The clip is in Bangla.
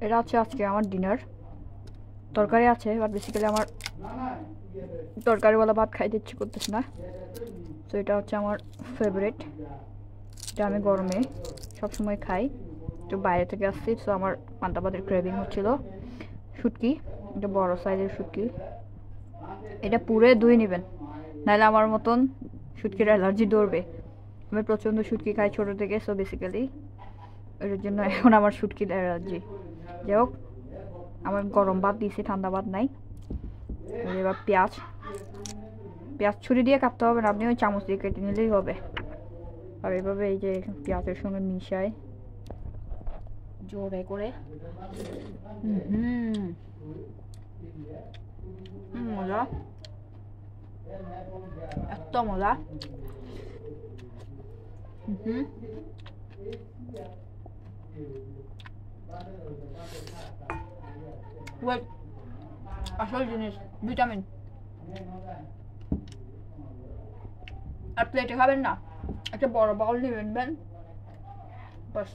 এটা হচ্ছে আজকে আমার ডিনার। তরকারি আছে, বাট বেসিক্যালি আমার তরকারিওয়ালা ভাত খাইতে ইচ্ছে করতেছে না। তো এটা হচ্ছে আমার ফেভারিট, এটা আমি গরমে সবসময় খাই। একটু বাইরে থেকে আসছি, তো আমার পান্তা ভাতের ক্রেভিং হচ্ছিল। শুটকি, এটা বড় সাইজের শুটকি, এটা পুরে ধুয়ে নেবেন, নাহলে আমার মতন শুটকির অ্যালার্জি ধরবে। আমি প্রচণ্ড শুটকি খাই ছোটো থেকে, সো বেসিক্যালি এটার জন্য এখন আমার শুটকির অ্যালার্জি। যাই হোক, আমার গরম ভাত দিয়েছি, ঠান্ডা ভাত নাই। এবার পেঁয়াজ ছুরি দিয়ে কাটতে হবে না, আপনি ওই চামচ দিয়ে কেটে নিলেই হবে। আর এভাবে এই যে পেঁয়াজের সঙ্গে মিশাই জোরে করে। মজা, এত মজা। আসল জিনিস ভিটামিন। আর প্লেটে খাবেন না, একটা বড় বাউল নেবেন বাস।